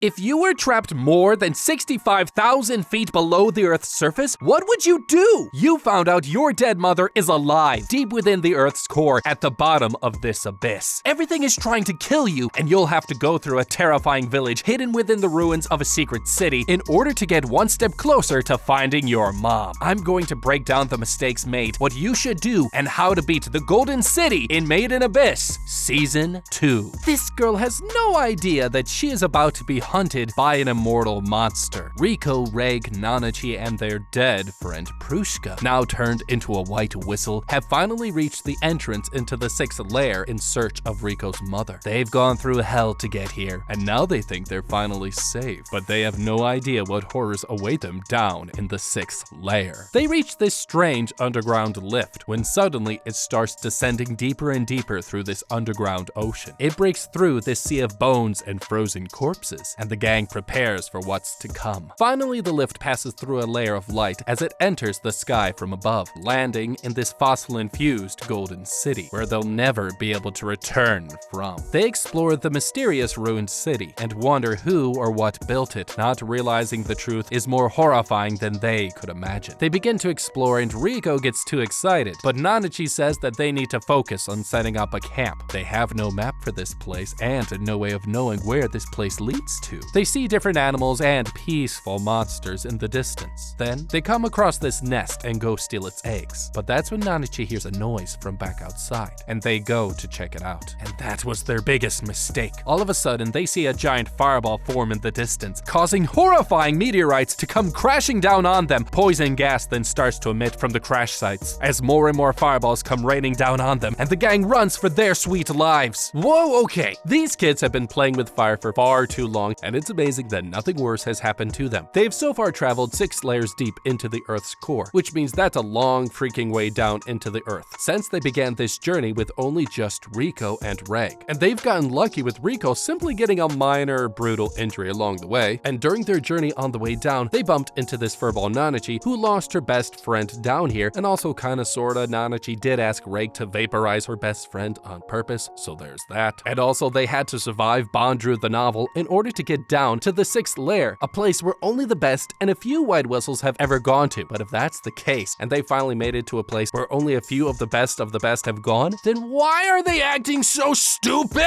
If you were trapped more than 65,000 feet below the Earth's surface, what would you do? You found out your dead mother is alive, deep within the Earth's core, at the bottom of this abyss. Everything is trying to kill you, and you'll have to go through a terrifying village hidden within the ruins of a secret city in order to get one step closer to finding your mom. I'm going to break down the mistakes made, what you should do, and how to beat the Golden City in Made in Abyss, Season 2. This girl has no idea that she is about to be hunted by an immortal monster. Riko, Reg, Nanachi, and their dead friend Prushka, now turned into a white whistle, have finally reached the entrance into the 6th lair in search of Riko's mother. They've gone through hell to get here, and now they think they're finally safe, but they have no idea what horrors await them down in the 6th lair. They reach this strange underground lift when suddenly it starts descending deeper and deeper through this underground ocean. It breaks through this sea of bones and frozen corpses, and the gang prepares for what's to come. Finally, the lift passes through a layer of light as it enters the sky from above, landing in this fossil-infused golden city, where they'll never be able to return from. They explore the mysterious ruined city and wonder who or what built it, not realizing the truth is more horrifying than they could imagine. They begin to explore and Riko gets too excited, but Nanachi says that they need to focus on setting up a camp. They have no map for this place and no way of knowing where this place leads to. They see different animals and peaceful monsters in the distance. Then, they come across this nest and go steal its eggs. But that's when Nanachi hears a noise from back outside, and they go to check it out. And that was their biggest mistake. All of a sudden, they see a giant fireball form in the distance, causing horrifying meteorites to come crashing down on them. Poison gas then starts to emit from the crash sites, as more and more fireballs come raining down on them, and the gang runs for their sweet lives. Whoa, okay. These kids have been playing with fire for far too long, and it's amazing that nothing worse has happened to them. They've so far traveled 6 layers deep into the Earth's core, which means that's a long freaking way down into the Earth, since they began this journey with only just Riko and Reg. And they've gotten lucky with Riko simply getting a minor brutal injury along the way, and during their journey on the way down, they bumped into this furball Nanachi, who lost her best friend down here, and also kinda sorta Nanachi did ask Reg to vaporize her best friend on purpose, so there's that. And also they had to survive Bondru the novel in order to get down to the 6th lair, a place where only the best and a few white whistles have ever gone to. But if that's the case, and they finally made it to a place where only a few of the best have gone, then why are they acting so stupid?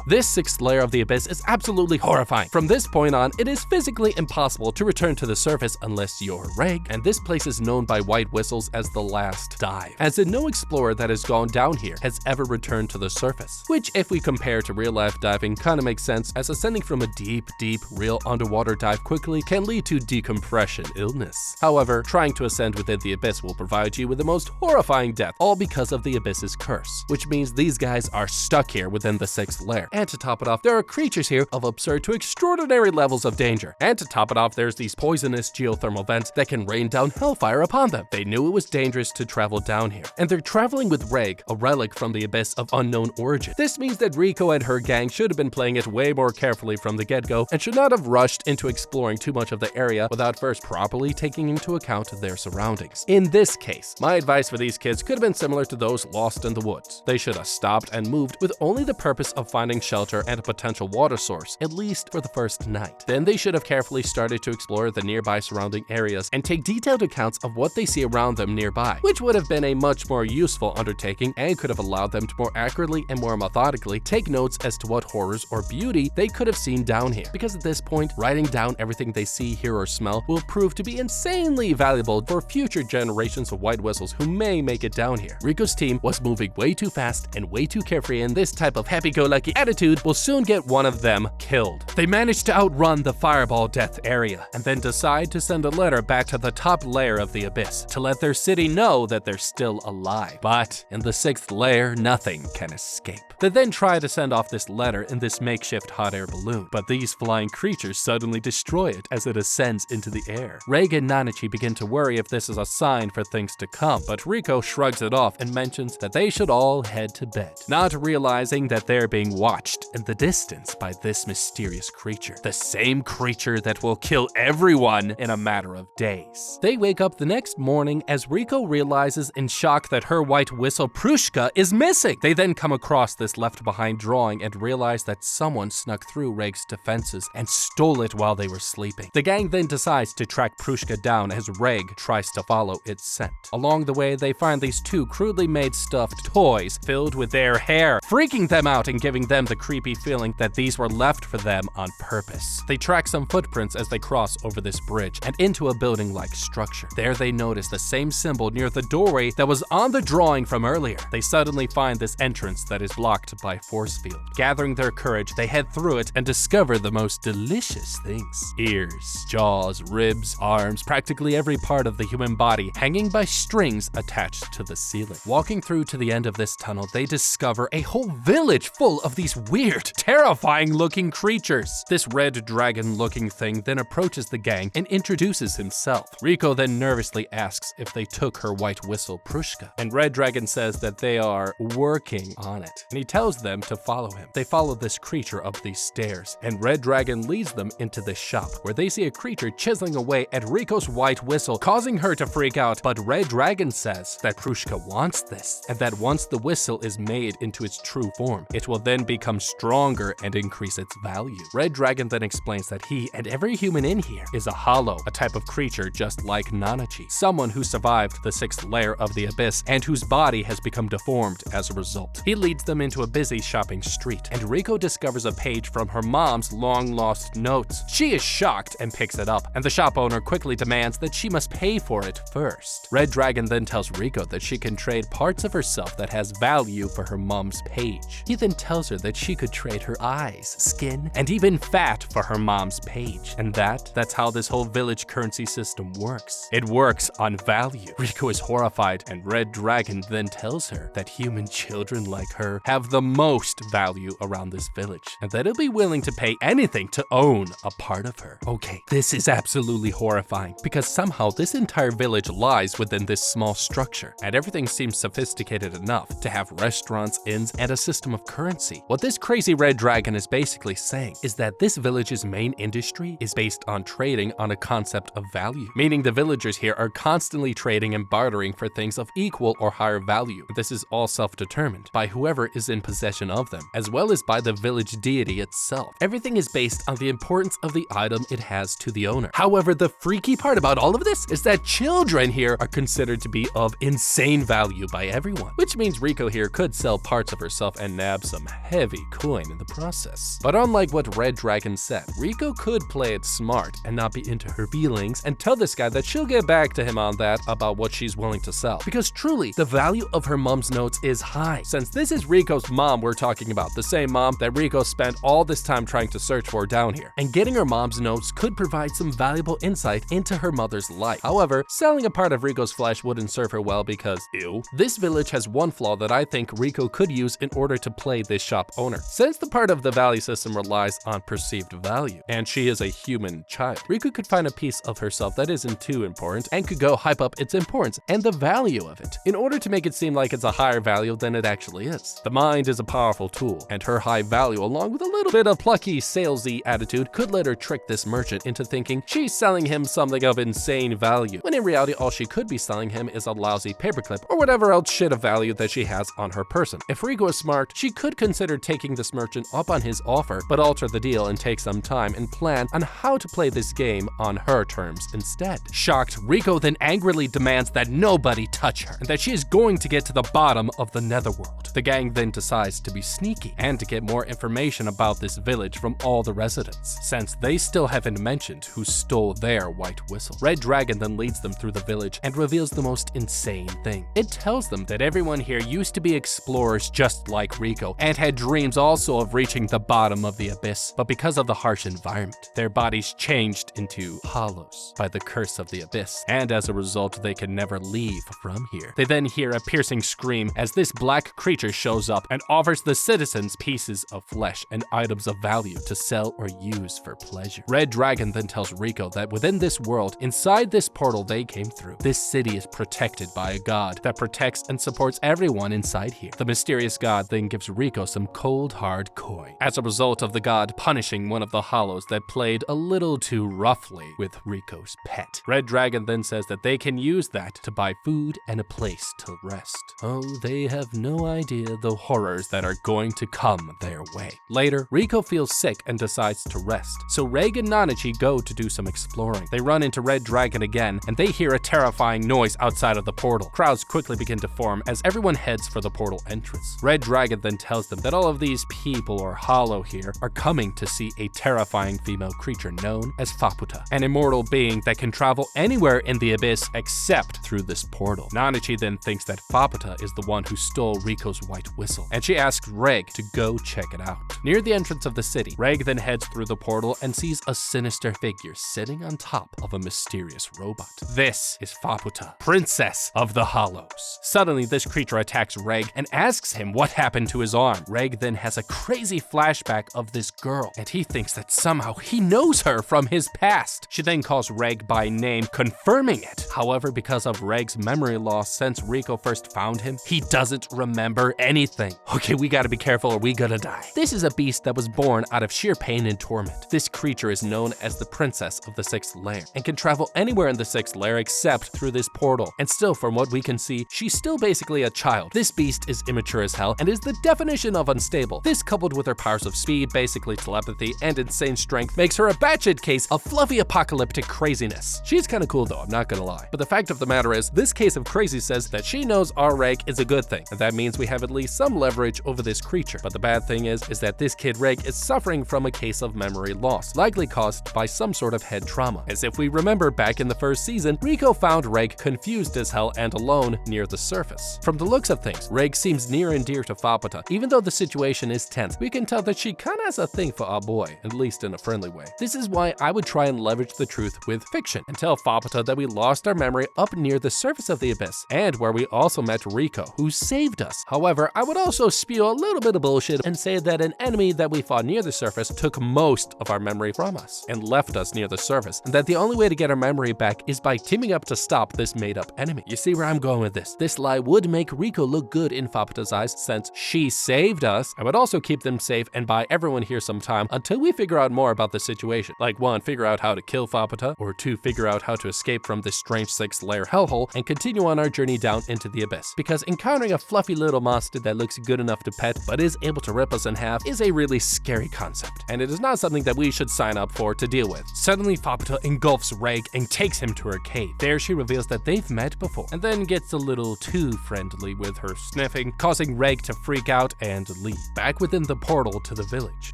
This 6th layer of the abyss is absolutely horrifying. From this point on, it is physically impossible to return to the surface unless you're Reg, and this place is known by white whistles as the last dive, as in no explorer that has gone down here has ever returned to the surface, which if we compare to real-life diving kinda makes sense, as ascending from a deep, real underwater dive quickly can lead to decompression illness. However, trying to ascend within the abyss will provide you with the most horrifying death, all because of the abyss's curse, which means these guys are stuck here within the 6th lair. And to top it off, there are creatures here of absurd to extraordinary levels of danger. And to top it off, there's these poisonous geothermal vents that can rain down hellfire upon them. They knew it was dangerous to travel down here, and they're traveling with Reg, a relic from the abyss of unknown origin. This means that Riko and her gang should have been playing it way more carefully from the get-go and should not have rushed into exploring too much of the area without first properly taking into account their surroundings. In this case, my advice for these kids could have been similar to those lost in the woods. They should have stopped and moved with only the purpose of finding shelter and a potential water source, at least for the first night. Then they should have carefully started to explore the nearby surrounding areas and take detailed accounts of what they see around them nearby, which would have been a much more useful undertaking and could have allowed them to more accurately and more methodically take notes as to what horrors or beauty they could have seen down here, because at this point, writing down everything they see, hear, or smell will prove to be insanely valuable for future generations of white whistles who may make it down here. Riko's team was moving way too fast and way too carefree, and this type of happy-go-lucky attitude will soon get one of them killed. They managed to outrun the fireball death area, and then decide to send a letter back to the top layer of the abyss to let their city know that they're still alive. But in the 6th layer, nothing can escape. They then try to send off this letter in this makeshift hot air balloon, but these flying creatures suddenly destroy it as it ascends into the air. Reg and Nanachi begin to worry if this is a sign for things to come, but Riko shrugs it off and mentions that they should all head to bed, not realizing that they're being watched in the distance by this mysterious creature, the same creature that will kill everyone in a matter of days. They wake up the next morning as Riko realizes in shock that her white whistle Prushka is missing. They then come across this left behind drawing and realize that someone snuck through Reg's defenses and stole it while they were sleeping. The gang then decides to track Prushka down as Reg tries to follow its scent. Along the way, they find these two crudely made stuffed toys filled with their hair, freaking them out and giving them the creepy feeling that these were left for them on purpose. They track some footprints as they cross over this bridge and into a building-like structure. There they notice the same symbol near the doorway that was on the drawing from earlier. They suddenly find this entrance that is blocked by force field. Gathering their courage, they head through it and discover the most delicious things. Ears, jaws, ribs, arms, practically every part of the human body hanging by strings attached to the ceiling. Walking through to the end of this tunnel, they discover a whole village full of these weird, terrifying looking creatures. This red dragon looking thing then approaches the gang and introduces himself. Rico then nervously asks if they took her white whistle Prushka, and Red Dragon says that they are working on it, and he tells them to follow him. They follow this creature up these stairs, and Red Dragon leads them into this shop where they see a creature chiseling away at Rico's white whistle, causing her to freak out. But Red Dragon says that Prushka wants this, and that once the whistle is made into its true form, it will then become stronger and increase its value. Red Dragon then explains that he and every human in here is a hollow, a type of creature just like Nanachi, someone who survived the 6th layer of the abyss and whose body has become deformed as a result. He leads them into a busy shopping street, and Rico discovers a page from her mom's long-lost notes. She is shocked and picks it up, and the shop owner quickly demands that she must pay for it first. Red Dragon then tells Rico that she can trade parts of herself that has value for her mom's page. He then tells her that she could trade her eyes, skin, and even fat for her mom's page. And that's how this whole village currency system works. It works on value. Rico is horrified, and Red Dragon then tells her that human children like her have the most value around this village, and that he'll be willing to pay anything to own a part of her. Okay, this is absolutely horrifying, because somehow this entire village lies within this small structure, and everything seems sophisticated enough to have restaurants, inns, and a system of currency. What this crazy Red Dragon is basically saying is that this village's main industry is based on trading on a concept of value, meaning the villagers here are constantly trading and bartering for things of equal or higher value. This is all self-determined by whoever is in possession of them, as well as by the village deity itself. Everything is based on the importance of the item it has to the owner. However, the freaky part about all of this is that children here are considered to be of insane value by everyone, which means Rico here could sell parts of herself and nab some heavy coin in the process. But unlike what Red Dragon said, Rico could play it smart and not be into her feelings and tell this guy that she'll get back to him on that about what she's willing to sell. Because truly, the value of her mom's notes is high, since this is Rico's mom we're talking about, the same mom that Rico spent all this time trying to search for down here. And getting her mom's notes could provide some valuable insight into her mother's life. However, selling a part of Rico's flesh wouldn't serve her well because, ew. This village has one flaw that I think Rico could use in order to play this shop owner. Since the part of the value system relies on perceived value, and she is a human child, Rico could find a piece of herself that isn't too important and could go hype up its importance and the value of it in order to make it seem like it's a higher value than it actually is. The mind is a powerful tool, and her high value, along with a little bit of plucky, salesy attitude, could let her trick this merchant into thinking she's selling him something of insane value, when in reality all she could be selling him is a lousy paperclip or whatever else shit of value that she has on her person. If Rico is smart, she could consider taking this merchant up on his offer, but alter the deal and take some time and plan on how to play this game on her terms instead. Shocked, Rico then angrily demands that nobody touch her, and that she is going to get to the bottom of the netherworld. The gang then decides to be sneaky and to get more information about this village from all the residents, since they still haven't mentioned who stole their white whistle. Red Dragon then leads them through the village and reveals the most insane thing. It tells them that everyone here used to be explorers just like Rico and had dreams also of reaching the bottom of the abyss, but because of the harsh environment, their bodies changed into hollows by the curse of the abyss, and as a result they can never leave from here. They then hear a piercing scream as this black creature shows up and offers the citizens pieces of flesh and items of value to sell or use for pleasure. Red Dragon then tells Rico that within this world, inside this portal they came through, this city is protected by a god that protects and supports everyone inside here. The mysterious god then gives Rico some cold hard coin as a result of the god punishing one of the hollows that played a little too roughly with Rico's pet. Red Dragon then says that they can use that to buy food and a place to rest. Oh, they have no idea the horrors that are going to come their way. Later, Rico feels sick and decides to rest. So Reg and Nanachi go to do some exploring. They run into Red Dragon again, and they hear a terrifying noise outside of the portal. Crowds quickly begin to form as everyone heads for the portal entrance. Red Dragon then tells them that all of these people, or hollow here, are coming to see a terrifying female creature known as Faputa, an immortal being that can travel anywhere in the abyss except through this portal. Nanachi then thinks that Faputa is the one who stole Riko's white whistle, and she asks Reg to go check it out. Near the entrance of the city, Reg then heads through the portal and sees a sinister figure sitting on top of a mysterious robot. This is Faputa, Princess of the Hollows. Suddenly, this creature attacks Reg and asks him what happened to his arm. Reg then has a crazy flashback of this girl, and he thinks that somehow he knows her from his past. She then calls Reg by name, confirming it. However, because of Reg's memory loss since Riko first found him, he doesn't remember anything. Okay, we gotta be careful or we gonna die. This is a beast that was born out of sheer pain and torment. This creature is known as the Princess of the Sixth Layer and can travel anywhere in the Sixth Layer except through this portal. And still, from what we can see, she's still basically a child. This beast is immature as hell and is the definition of unstable. This, coupled with her powers of speed, basically telepathy, and insane strength, makes her a batshit case of fluffy apocalyptic craziness. She's kinda cool though, I'm not gonna lie. But the fact of the matter is, this case of crazy says that she knows our Reg is a good thing, and that means we have at least some leverage over this creature. But the bad thing is that this kid Reg is suffering from a case of memory loss, likely caused by some sort of head trauma. As if we remember back in the first season, Riko found Reg confused as hell and alone near the surface. From the looks of things, Reg seems near and dear to Faputa. Even though the situation is tense, we can tell that she kinda has a thing for our boy, at least in a friendly way. This is why I would try and leverage the truth with fiction and tell Faputa that we lost our memory up near the surface of the abyss, and where we also met Riko, who saved us. However, I would also spew a little bit of bullshit and say that an enemy that we fought near the surface took most of our memory from us and left us near the surface, and that the only way to get our memory back is by teaming up to stop this made-up enemy. You see where I'm going with this? This lie would make Riko look good in Faputa's eyes since she saved us. I would also keep them safe and buy everyone here some time until we figure out more about the situation. Like 1, figure out how to kill Faputa, or 2, figure out how to escape from this strange 6th layer hellhole and continue on our journey down into the abyss. Because encountering a fluffy little monster that looks good enough to pet but is able to rip us in half is a really scary concept, and it is not something that we should sign up for to deal with. Suddenly, Faputa engulfs Reg and takes him to her cave. There she reveals that they've met before, and then gets a little too friendly with her sniffing, causing Reg to freak out and leave. Back within the portal to the village,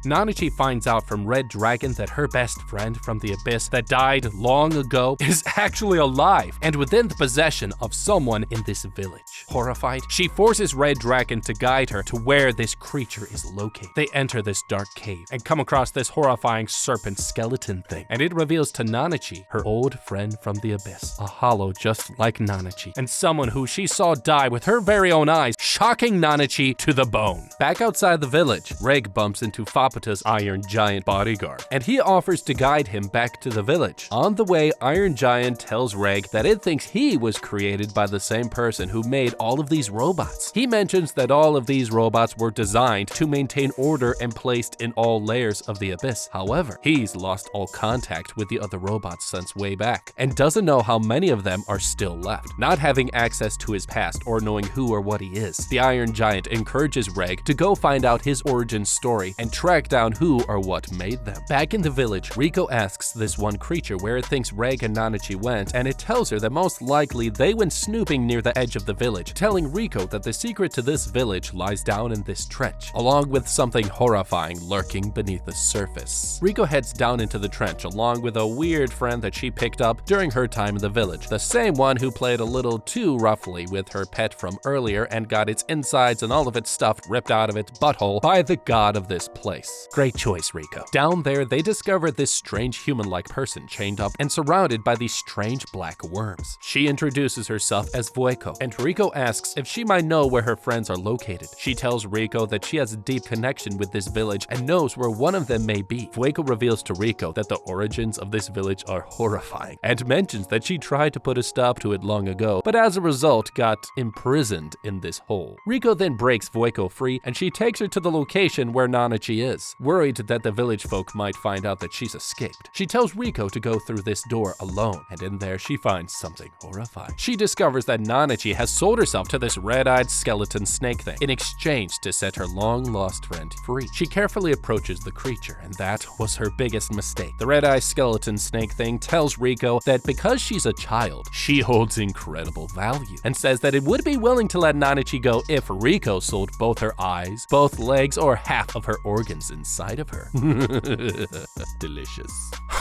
Nanachi finds out from Red Dragon that her best friend from the abyss that died long ago is actually alive and within the possession of someone in this village. Horrified, she forces Red Dragon to guide her to where this creature is located. They enter this dark cave and come across this horrifying serpent skeleton thing, and it reveals to Nanachi her old friend from the abyss, a hollow just like Nanachi, and someone who she saw die with her very own eyes, shocking Nanachi to the bone. Back outside the village, Reg bumps into Faputa's Iron Giant bodyguard, and he offers to guide him back to the village. On the way, Iron Giant tells Reg that it thinks he was created by the same person who made all of these robots. He mentions that all of these robots were designed to maintain order and placed in all layers of the abyss. However, he's lost all contact with the other robots since way back, and doesn't know how many of them are still left, not having access to his past or knowing who or what he is. The Iron Giant encourages Reg to go find out his origin story and track down who or what made them. Back in the village, Riko asks this one creature where it thinks Reg and Nanachi went, and it tells her that most likely they went snooping near the edge of the village, telling Riko that the secret to this village lies down in this trench, along with something horrifying lurking beneath the surface. Riko heads down into the trench along with a weird friend that she picked up during her time in the village, the same one who played a little too roughly with her pet from earlier and got its insides and all of its stuff ripped out of its butthole by the god of this place. Great choice, Riko. Down there, they discover this strange human-like person chained up and surrounded by these strange black worms. She introduces herself as Vueko, and Riko asks if she might know where her friends are located. She tells Riko that she has a deep connection with this village and knows where one of them may be. Vueko reveals to Riko that the origins of this village are horrifying, and mentions that she tried to put a stop to it long ago, but as a result got imprisoned in this hole. Riko then breaks Vueko free, and she takes her to the location where Nanachi is, worried that the village folk might find out that she's escaped. She tells Riko to go through this door alone, and in there she finds something horrifying. horrified. She discovers that Nanachi has sold herself to this red-eyed skeleton snake thing in exchange to set her long-lost friend free. She carefully approaches the creature, and that was her biggest mistake. The red-eyed skeleton snake thing tells Riko that because she's a child, she holds incredible value, and says that it would be willing to let Nanachi go if Riko sold both her eyes, both legs, or half of her organs inside of her. Delicious.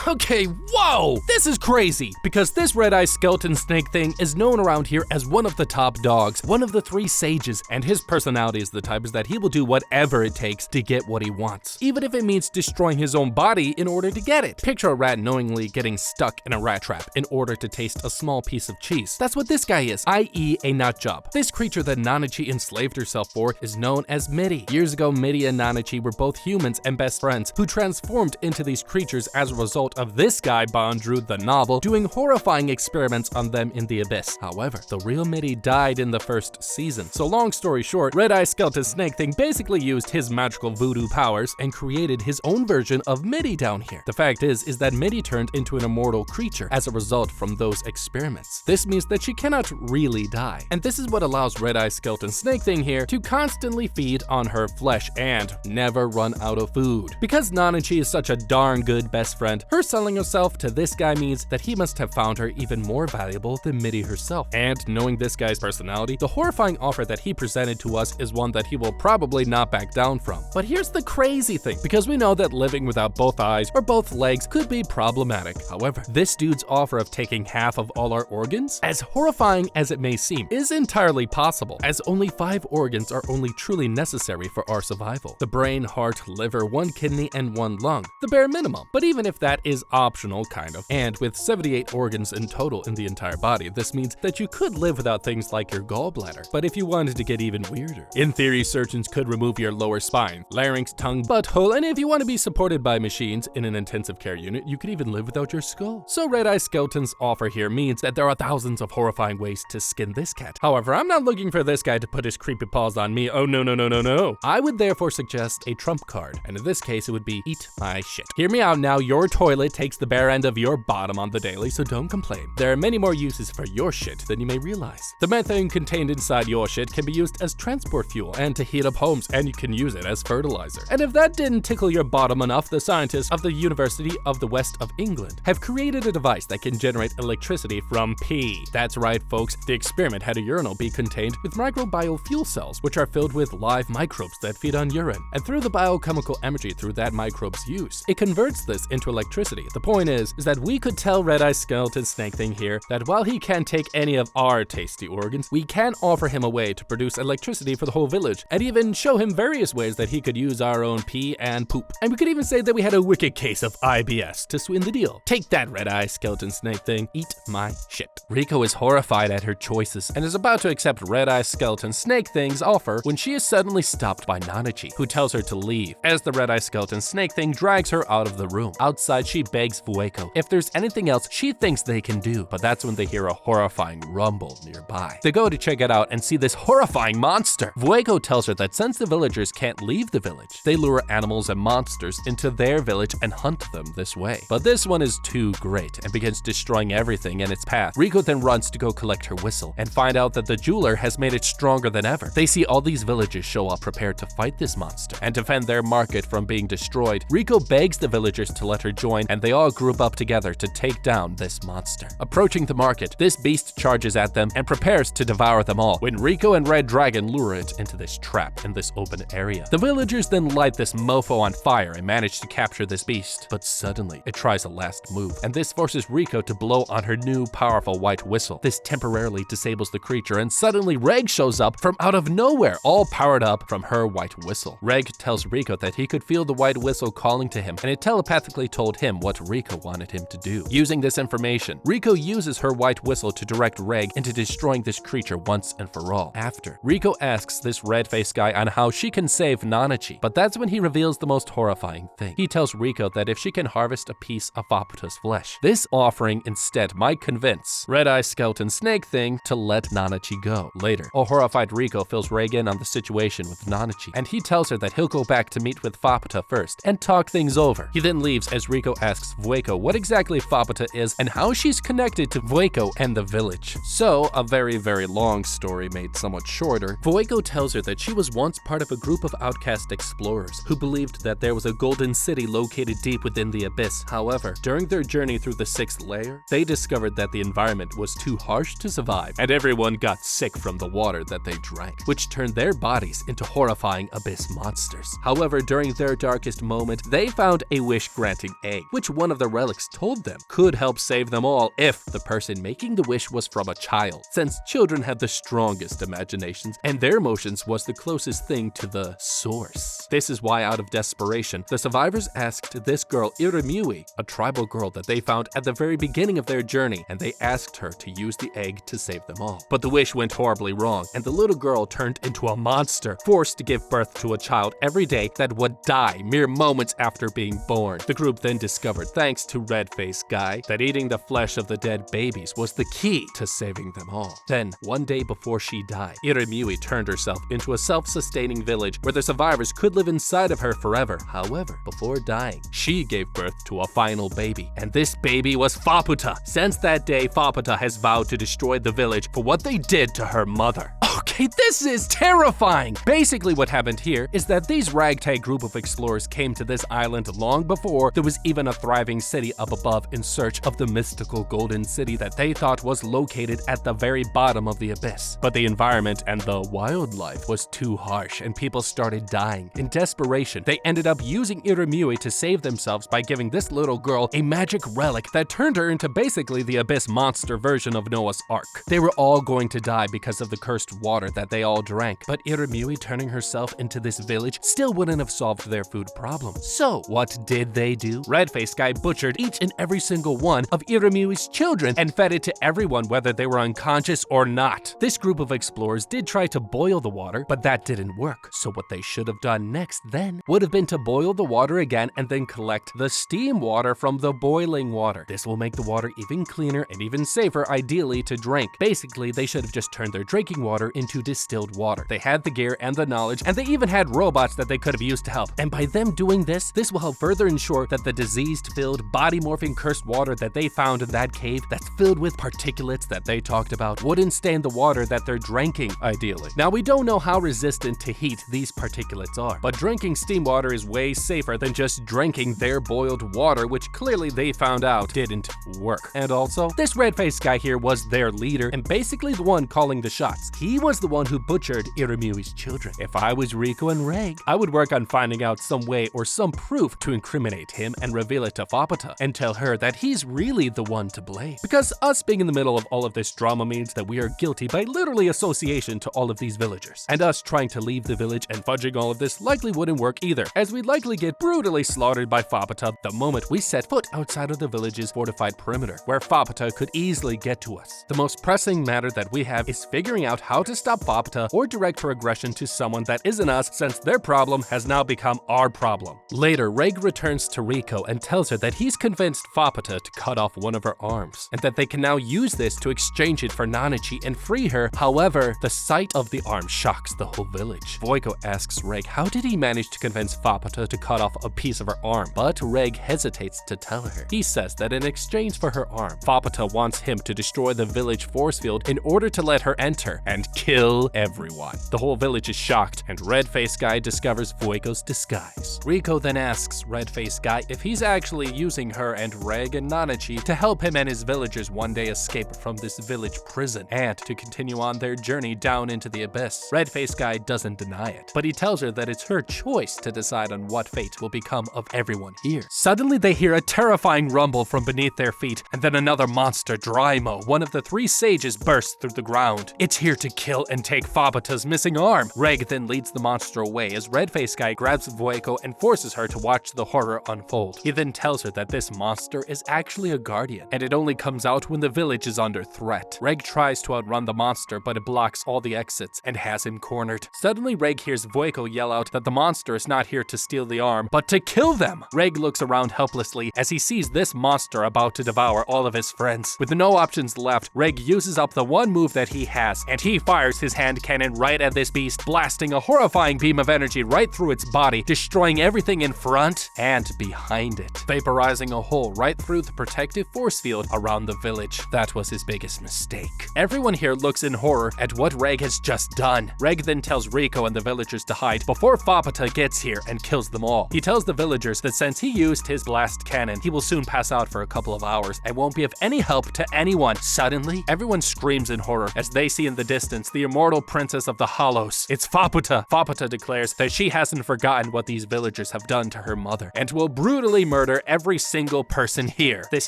Okay, whoa! This is crazy, because this red-eyed skeleton snake thing is known around here as one of the top dogs, one of the 3 sages, and his personality is the type that he will do whatever it takes to get what he wants, even if it means destroying his own body in order to get it. Picture a rat knowingly getting stuck in a rat trap in order to taste a small piece of cheese. That's what this guy is, i.e. a nut job. This creature that Nanachi enslaved herself for is known as Midi. Years ago, Midi and Nanachi were both humans and best friends who transformed into these creatures as a result of this guy Bond drew the novel doing horrifying experiments on them in the abyss. However, the real Midi died in the first season. So long story short, Red-Eye Skeleton Snake Thing basically used his magical voodoo powers and created his own version of Midi down here. The fact is that Midi turned into an immortal creature as a result from those experiments. This means that she cannot really die. And this is what allows Red-Eye Skeleton Snake Thing here to constantly feed on her flesh and never run out of food. Because Nanachi is such a darn good best friend, her selling herself to this guy means that he must have found her even more valuable than Midi herself. And knowing this guy's personality, the horrifying offer that he presented to us is one that he will probably not back down from. But here's the crazy thing, because we know that living without both eyes or both legs could be problematic. However, this dude's offer of taking half of all our organs, as horrifying as it may seem, is entirely possible, as only 5 organs are only truly necessary for our survival. The brain, heart, liver, 1 kidney, and 1 lung. The bare minimum. But even if that is optional, kind of, and with 78 organs in total in the entire body, this means that you could live without things like your gallbladder. But if you wanted to get even weirder, in theory, surgeons could remove your lower spine, larynx, tongue, butthole, and if you want to be supported by machines in an intensive care unit, you could even live without your skull. So Red-Eye Skeleton's offer here means that there are thousands of horrifying ways to skin this cat. However, I'm not looking for this guy to put his creepy paws on me. Oh no, no, no, no, no. I would therefore suggest a trump card, and in this case, it would be eat my shit. Hear me out now, your toilet takes the bare end of your bottom on the daily, so don't complain. There are many more uses for your shit than you may realize. The methane contained inside your shit can be used as transport fuel and to heat up homes, and you can use it as fertilizer. And if that didn't tickle your bottom enough, the scientists of the University of the West of England have created a device that can generate electricity from pee. That's right, folks, the experiment had a urinal be contained with microbial fuel cells, which are filled with live microbes that feed on urine. And through the biochemical energy through that microbe's use, it converts this into electricity. The point is that we could tell Red-Eye Skeleton Snake Thing here that while he can't take any of our tasty organs, we can offer him a way to produce electricity for the whole village, and even show him various ways that he could use our own pee and poop. And we could even say that we had a wicked case of IBS to swing the deal. Take that, Red-Eye Skeleton Snake Thing. Eat my shit. Riko is horrified at her choices and is about to accept Red-Eye Skeleton Snake Thing's offer when she is suddenly stopped by Nanachi, who tells her to leave, as the Red-Eye Skeleton Snake Thing drags her out of the room. Outside, she begs Vueko if there's anything else she thinks they can do, but that's when they hear a horrifying rumble nearby. They go to check it out and see this horrifying monster. Vueko tells her that since the villagers can't leave the village, they lure animals and monsters into their village and hunt them this way. But this one is too great and begins destroying everything in its path. Riko then runs to go collect her whistle and find out that the jeweler has made it stronger than ever. They see all these villagers show up prepared to fight this monster and defend their market from being destroyed. Riko begs the villagers to let her join, and they all group up together to take down this monster. Approaching the market, this beast charges at them and prepares to devour them all when Riko and Red Dragon lure it into this trap in this open area. The villagers then light this mofo on fire and manage to capture this beast, but suddenly it tries a last move, and this forces Riko to blow on her new powerful white whistle. This temporarily disables the creature, and suddenly Reg shows up from out of nowhere, all powered up from her white whistle. Reg tells Riko that he could feel the white whistle calling to him, and it telepathically told him what Riko wanted him to do. Using this information, Riko uses her white whistle to direct Reg into destroying this creature once and for all. After, Riko asks this red-faced guy on how she can save Nanachi, but that's when he reveals the most horrifying thing. He tells Riko that if she can harvest a piece of Faputa's flesh, this offering instead might convince Red-Eye Skeleton Snake Thing to let Nanachi go. Later, a horrified Riko fills Reg in on the situation with Nanachi, and he tells her that he'll go back to meet with Faputa first and talk things over. He then leaves as Riko asks Vueko what exactly Fapata is and how she's connected to Vueko and the village. So, a very long story made somewhat shorter, Vueko tells her that she was once part of a group of outcast explorers who believed that there was a golden city located deep within the abyss. However, during their journey through the 6th layer, they discovered that the environment was too harsh to survive, and everyone got sick from the water that they drank, which turned their bodies into horrifying abyss monsters. However, during their darkest moment, they found a wish-granting egg, which one of the relics told them could help save them all if the person making the wish was from a child, since children have the strongest imaginations, and their emotions was the closest thing to the source. This is why, out of desperation, the survivors asked this girl Irumui, a tribal girl that they found at the very beginning of their journey, and they asked her to use the egg to save them all. But the wish went horribly wrong, and the little girl turned into a monster, forced to give birth to a child every day that would die mere moments after being born. The group then discovered, thanks to Red-Faced Guy, that eating the flesh of the dead babies was the key to saving them all. Then, one day before she died, Irumui turned herself into a self-sustaining village where the survivors could live inside of her forever. However, before dying, she gave birth to a final baby, and this baby was Fapata. Since that day, Fapata has vowed to destroy the village for what they did to her mother. Okay, this is terrifying! Basically what happened here is that these ragtag group of explorers came to this island long before there was even a thriving city up above in search of the mystical golden city that they thought was located at the very bottom of the abyss. But the environment and the wildlife was too harsh and people started dying. In desperation, they ended up using Irumui to save themselves by giving this little girl a magic relic that turned her into basically the abyss monster version of Noah's Ark. They were all going to die because of the cursed water that they all drank, but Irumui turning herself into this village still wouldn't have solved their food problem. So, what did they do? Red-Faced Guy butchered each and every single one of Irumui's children and fed it to everyone whether they were unconscious or not. This group of explorers did try to boil the water, but that didn't work. So what they should have done next then would have been to boil the water again and then collect the steam water from the boiling water. This will make the water even cleaner and even safer, ideally, to drink. Basically, they should have just turned their drinking water into distilled water. They had the gear and the knowledge, and they even had robots that they could have used to help. And by them doing this will help further ensure that the diseased-filled, body-morphing cursed water that they found in that cave that's filled with particulates that they talked about wouldn't stain the water that they're drinking, ideally. Now, we don't know how resistant to heat these particulates are, but drinking steam water is way safer than just drinking their boiled water, which clearly they found out didn't work. And also, this red-faced guy here was their leader and basically the one calling the shots. He was the one who butchered Irumui's children. If I was Rico and Reg, I would work on finding out some way or some proof to incriminate him and reveal it to Fapata and tell her that he's really the one to blame. Because us being in the middle of all of this drama means that we are guilty by literally association to all of these villagers. And us trying to leave the village and fudging all of this likely wouldn't work either, as we'd likely get brutally slaughtered by Fapata the moment we set foot outside of the village's fortified perimeter, where Fapata could easily get to us. The most pressing matter that we have is figuring out how to stop Fapata or direct her aggression to someone that isn't us, since their problem has now become our problem. Later, Reg returns to Rico and tells her that he's convinced Fapata to cut off one of her arms, and that they can now use this to exchange it for Nanachi and free her. However, the sight of the arm shocks the whole village. Vueko asks Reg how did he manage to convince Fapata to cut off a piece of her arm, but Reg hesitates to tell her. He says that in exchange for her arm, Fapata wants him to destroy the village force field in order to let her enter and kill everyone. The whole village is shocked, and Red-Faced Guy discovers Vueko's disguise. Rico then asks Red-Faced Guy if he's actually using her and Reg and Nanachi to help him and his villagers one day escape from this village prison and to continue on their journey down into the abyss. Red-Faced Guy doesn't deny it, but he tells her that it's her choice to decide on what fate will become of everyone here. Suddenly they hear a terrifying rumble from beneath their feet, and then another monster, Drymo, one of the three sages, bursts through the ground. It's here to kill and take Fapata's missing arm. Reg then leads the monster away as Red-Faced Guy grabs Vueko and forces her to watch the horror unfold. He then tells her that this monster is actually a guardian, and it only comes out when the village is under threat. Reg tries to outrun the monster, but it blocks all the exits and has him cornered. Suddenly, Reg hears Vueko yell out that the monster is not here to steal the arm, but to kill them. Reg looks around helplessly as he sees this monster about to devour all of his friends. With no options left, Reg uses up the one move that he has, and he fires fires his hand cannon right at this beast, blasting a horrifying beam of energy right through its body, destroying everything in front and behind it, vaporizing a hole right through the protective force field around the village. That was his biggest mistake. Everyone here looks in horror at what Reg has just done. Reg then tells Rico and the villagers to hide before Fapata gets here and kills them all. He tells the villagers that since he used his blast cannon, he will soon pass out for a couple of hours and won't be of any help to anyone. Suddenly, everyone screams in horror as they see in the distance the immortal princess of the Hollows. It's Fapata. Fapata declares that she hasn't forgotten what these villagers have done to her mother and will brutally murder every single person here. This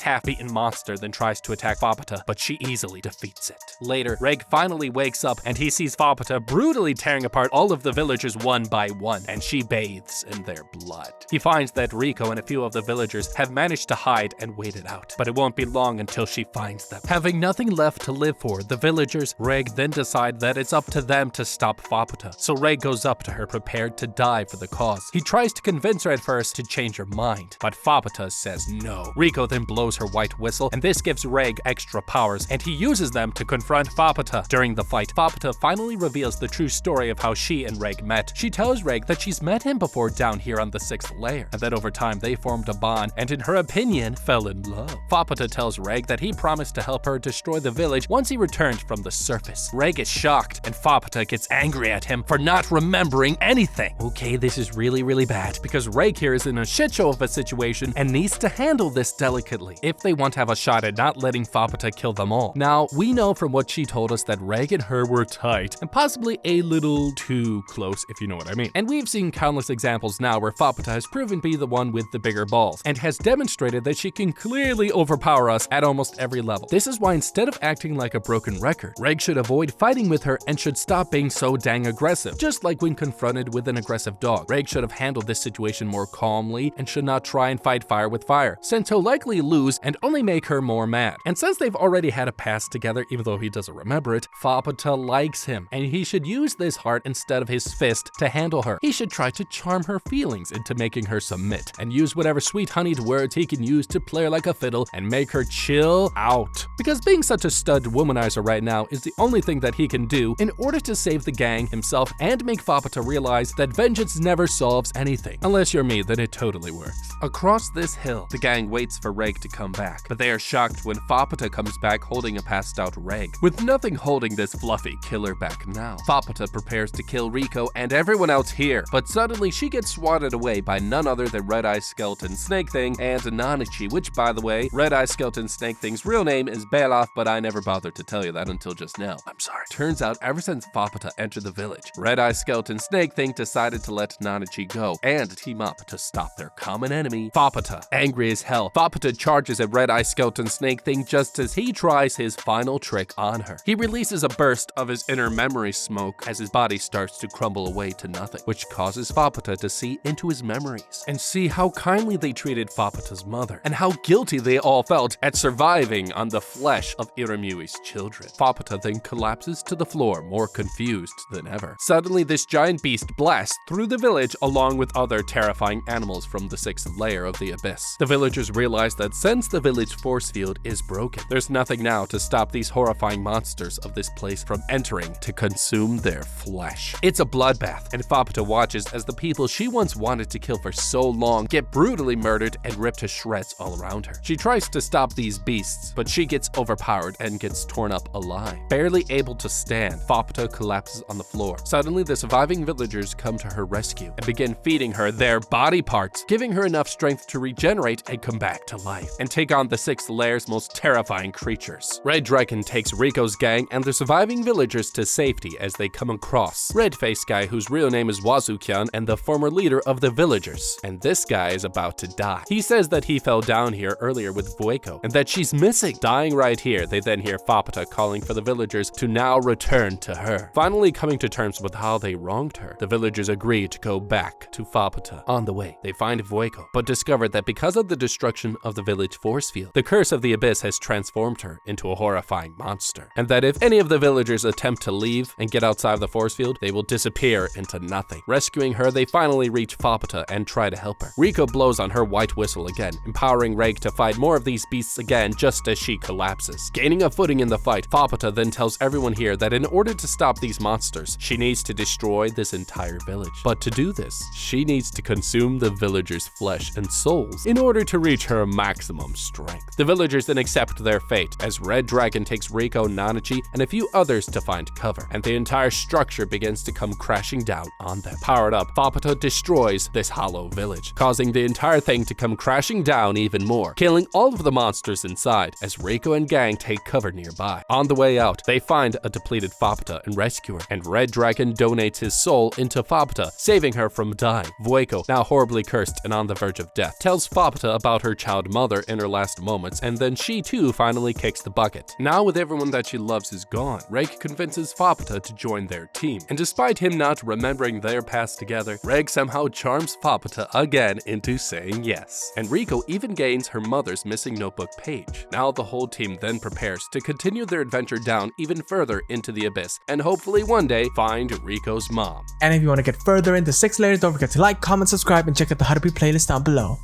half-eaten monster then tries to attack Fapata, but she easily defeats it. Later, Reg finally wakes up and he sees Fapata brutally tearing apart all of the villagers one by one, and she bathes in their blood. He finds that Rico and a few of the villagers have managed to hide and wait it out, but it won't be long until she finds them. Having nothing left to live for, the villagers, Reg then decide that it's up to them to stop Fapata. So Reg goes up to her prepared to die for the cause. He tries to convince her at first to change her mind, but Fapata says no. Rico then blows her white whistle, and this gives Reg extra powers, and he uses them to confront Fapata. During the fight, Fapata finally reveals the true story of how she and Reg met. She tells Reg that she's met him before down here on the 6th layer, and that over time they formed a bond and in her opinion, fell in love. Fapata tells Reg that he promised to help her destroy the village once he returned from the surface. Reg is shocked, and Fapata gets angry at him for not remembering anything. Okay, this is really bad, because Reg here is in a shit show of a situation and needs to handle this delicately if they want to have a shot at not letting Fapata kill them all. Now, we know from what she told us that Reg and her were tight, and possibly a little too close, if you know what I mean. And we've seen countless examples now where Fapata has proven to be the one with the bigger balls, and has demonstrated that she can clearly overpower us at almost every level. This is why instead of acting like a broken record, Reg should avoid fighting with her and should stop being so dang aggressive. Just like when confronted with an aggressive dog, Reg should have handled this situation more calmly and should not try and fight fire with fire, since he'll likely lose and only make her more mad. And since they've already had a past together, even though he doesn't remember it, Fapata likes him, and he should use this heart instead of his fist to handle her. He should try to charm her feelings into making her submit, and use whatever sweet honeyed words he can use to play her like a fiddle and make her chill out. Because being such a stud womanizer right now is the only thing that he can do in order to save the gang, himself, and make Fapata realize that vengeance never solves anything. Unless you're me, then it totally works. Across this hill, the gang waits for Reg to come back, but they are shocked when Fapata comes back holding a passed out Reg. With nothing holding this fluffy killer back now, Fapata prepares to kill Rico and everyone else here, but suddenly she gets swatted away by none other than Red Eye Skeleton Snake Thing and Nanichi, which, by the way, Red Eye Skeleton Snake Thing's real name is Belaf, but I never bothered to tell you that until just now. I'm sorry. Turns out ever since Fapata entered the village, Red Eye Skeleton Snake Thing decided to let Nanichi go and team up to stop their common enemy, Fapata. Angry as hell, Fapata charges at Red Eye Skeleton Snake Thing just as he tries his final trick on her. He releases a burst of his inner memory smoke as his body starts to crumble away to nothing, which causes Fapata to see into his memories and see how kindly they treated Fapata's mother and how guilty they all felt at surviving on the flesh of Iramui's children. Fapata then collapses to the floor, more confused than ever. Suddenly, this giant beast blasts through the village along with other terrifying animals from the 6th layer of the abyss. The villagers realize that since the village force field is broken, there's nothing now to stop these horrifying monsters of this place from entering to consume their flesh. It's a bloodbath, and Fapata watches as the people she once wanted to kill for so long get brutally murdered and ripped to shreds all around her. She tries to stop these beasts, but she gets overpowered and gets torn up alive. Barely able to stand, Fapata collapses on the floor. Suddenly, the surviving villagers come to her rescue and begin feeding her their body parts, giving her enough strength to regenerate and come back to life, and take on the 6th layer's most terrifying creatures. Red Dragon takes Rico's gang and the surviving villagers to safety as they come across Red-Faced Guy, whose real name is Wazukyan and the former leader of the villagers. And this guy is about to die. He says that he fell down here earlier with Vueko and that she's missing. Dying right here, they then hear Fapata calling for the villagers to now return to her. Finally coming to terms with how they wronged her, the villagers agree to go back to Fapata. On the way, they find Vueko, but discover that because of the destruction of the village force field, the curse of the abyss has transformed her into a horrifying monster, and that if any of the villagers attempt to leave and get outside of the force field, they will disappear into nothing. Rescuing her, they finally reach Fapata and try to help her. Rico blows on her white whistle again, empowering Reg to fight more of these beasts again just as she collapses. Gaining a footing in the fight, Fapata then tells everyone here that in order to stop these monsters, she needs to destroy this entire village. But to do this, she needs to consume the villagers' flesh and souls in order to reach her maximum strength. The villagers then accept their fate as Red Dragon takes Rico, Nanachi, and a few others to find cover, and the entire structure begins to come crashing down on them. Powered up, Fapata destroys this hollow village, causing the entire thing to come crashing down even more, killing all of the monsters inside as Rico and gang take cover nearby. On the way out, they find a depleted Fapata and rescue her, and Red Dragon donates his soul into Fapata, saving her from dying. Vueko, now horribly cursed and on the verge of death, tells Fapata about her child mother in her last moments, and then she too finally kicks the bucket. Now with everyone that she loves is gone, Reg convinces Fapata to join their team, and despite him not remembering their past together, Reg somehow charms Fapata again into saying yes. And Rico even gains her mother's missing notebook page. Now the whole team then prepares to continue their adventure down even further into the abyss, and hopefully one day find Rico's mom. And if you want to get further into 6 layers, don't forget to like, comment, subscribe, and check out the How to Be playlist down below.